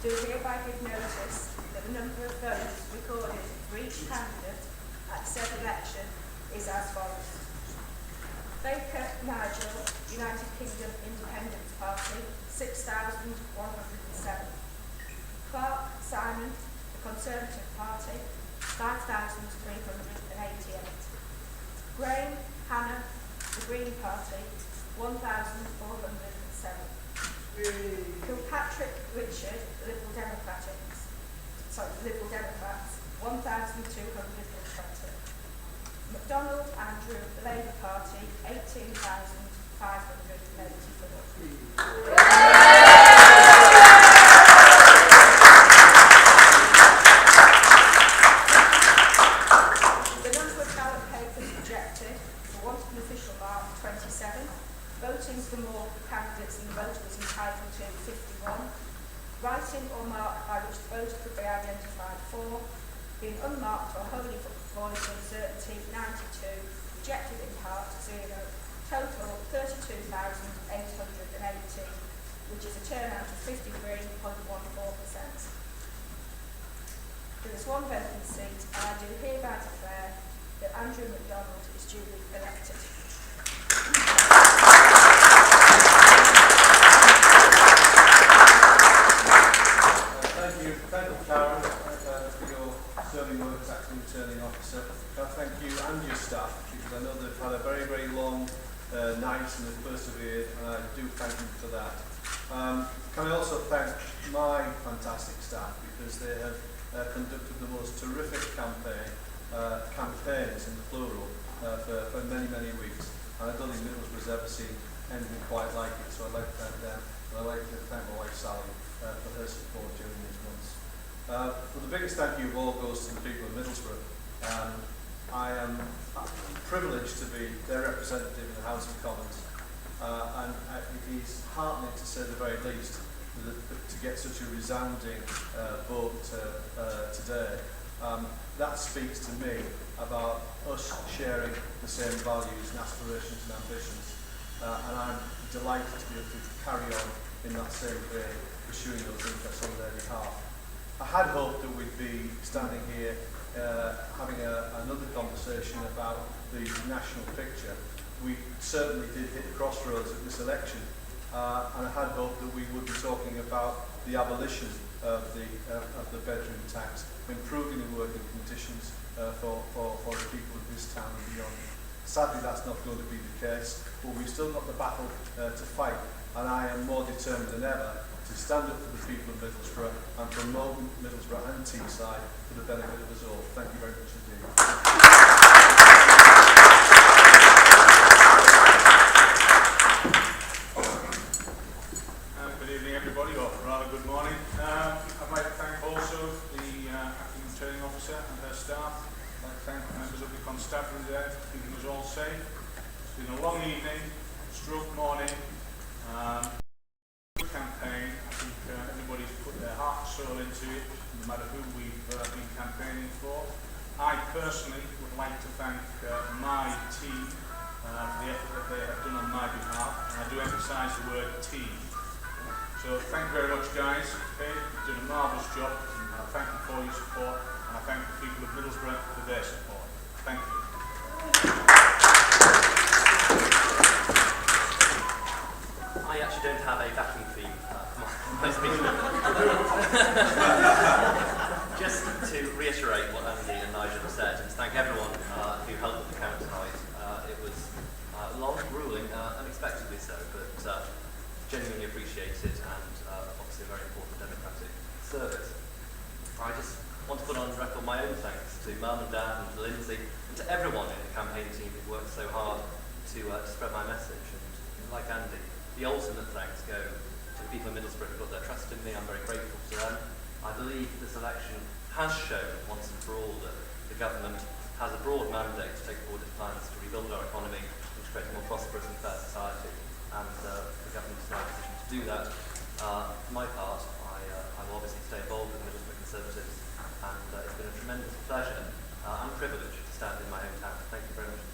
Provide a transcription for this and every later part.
do hereby give notice that the number of votes recorded for each candidate at said election is as follows. Baker Nigel, United Kingdom Independence Party, 6,107. Clark Simon, the Conservative Party, 5,388. Graham Hannah, the Green Party, 1,407. Kilpatrick Richard, Liberal Democrats, 1,220. McDonald Andrew, Labour Party, 18,584. The number of ballot papers rejected, for want of an official mark, 27. Voting for more candidates than the voter was entitled to, 51. Writing or mark by which the voter could be identified, 4. Being unmarked or wholly falling to uncertainty, 92. Rejected in part, 0. Total 32,880, which is a turnout of 53.14%. There is one vacant seat, and I do hereby declare that Andrew MacDonald is duly elected. Thank you, Karen, for your sterling work as acting returning officer. Thank you and your staff, because I know they've had a very, very long night and they've persevered, and I do thank them for that. Can I also thank my fantastic staff, because they have conducted the most terrific campaigns in the plural for many, many weeks. And I don't think Middlesbrough's ever seen anything quite like it, so I'd like to thank them. And I'd like to thank my wife Sally for her support during these months. But the biggest thank you of all goes to the people of Middlesbrough. I am privileged to be their representative in the House of Commons, and it is heartening, to say the very least, to get such a resounding vote today. That speaks to me about us sharing the same values and aspirations and ambitions, and I'm delighted to be able to carry on in that same vein, pursuing those interests on their behalf. I had hoped that we'd be standing here having another conversation about the national picture. We certainly did hit the crossroads at this election, and I had hoped that we would be talking about the abolition of the bedroom tax, improving the working conditions for the people of this town and beyond. Sadly, that's not going to be the case, but we've still got the battle to fight, and I am more determined than ever to stand up for the people of Middlesbrough and promote Middlesbrough and Teesside for the benefit of us all. Thank you very much indeed. Good evening, everybody, or rather good morning. I'd like to thank also the acting returning officer and her staff. I'd like to thank members of the constabulary there for keeping us all safe. It's been a long evening, stroke morning. Campaign. I think everybody's put their heart and soul into it, no matter who we've been campaigning for. I personally would like to thank my team for the effort that they have done on my behalf, and I do emphasise the word team. So thank you very much, guys. Okay, you've done a marvellous job, and I thank you for your support, and I thank the people of Middlesbrough for their support. Thank you. I actually don't have a backing theme for my speech. Just to reiterate what Andy and Nigel have said, and to thank everyone who helped with the count tonight. It was long, gruelling, unexpectedly so, but genuinely appreciated, and obviously a very important democratic service. I just want to put on record my own thanks to Mum and Dad and to Lindsay and to everyone in the campaign team who worked so hard to spread my message. And like Andy, the ultimate thanks go to the people of Middlesbrough who put their trust in me. I'm very grateful to them. I believe this election has shown once and for all that the government has a broad mandate to take forward its plans to rebuild our economy and to create a more prosperous and fair society. And the government is now in a position to do that. For my part, I will obviously stay involved with Middlesbrough Conservatives, and it's been a tremendous pleasure and privilege to stand in my hometown. Thank you very much.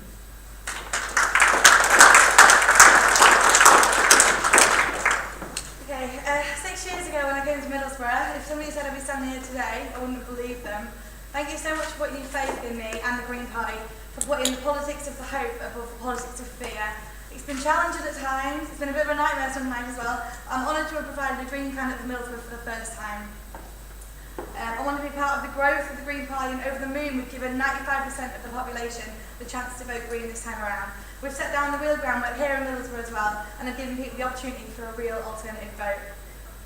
Okay, 6 years ago when I came came to Middlesbrough. If somebody said I'd be standing here today, I wouldn't believe them. Thank you so much for putting your faith in me and the Green Party, for putting the politics of the hope above the politics of fear. It's been challenging at times, it's been a bit of a nightmare sometimes as well. I'm honoured to have provided a dream candidate for Middlesbrough for the first time. I want to be part of the growth of the Green Party, and over the moon we've given 95% of the population the chance to vote Green this time around. We've set down the real groundwork here in Middlesbrough as well, and have given people the opportunity for a real alternative vote.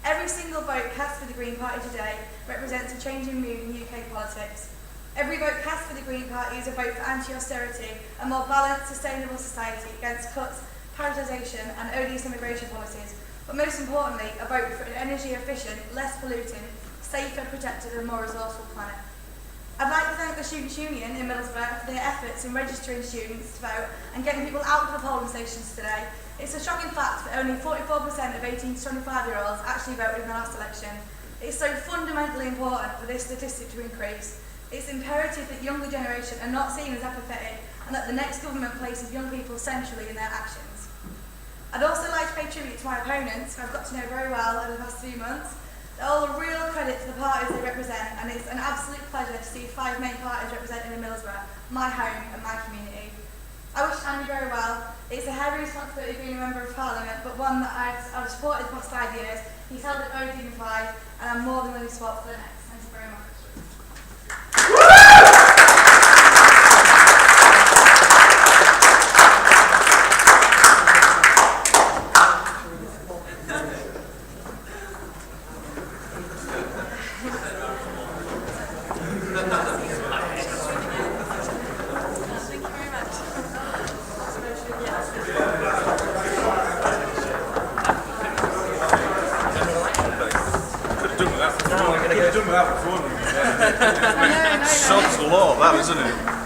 Every single vote cast for the Green Party today represents a changing mood in UK politics. Every vote cast for the Green Party is a vote for anti-austerity, a more balanced, sustainable society against cuts, privatisation and odious immigration policies, but most importantly, a vote for an energy-efficient, less polluting, safer, protected and more resourceful planet. I'd like to thank the Students' Union in Middlesbrough for their efforts in registering students to vote and getting people out to the polling stations today. It's a shocking fact that only 44% of 18 to 25-year-olds actually voted in the last election. It's so fundamentally important for this statistic to increase. It's imperative that younger generation are not seen as apathetic and that the next government places young people centrally in their actions. I'd also like to pay tribute to my opponents, who I've got to know very well over the past few months. They're all a real credit to the parties they represent, and it's an absolute pleasure to see 5 main parties represented in Middlesbrough, my home and my community. I wish Andy very well. It's a heavy responsibility being a Member of Parliament, but one that I've supported the past 5 years. He's held it very dignified, and I'm more than willing to support for the next. Thank you very much. Sod's law, that, isn't it?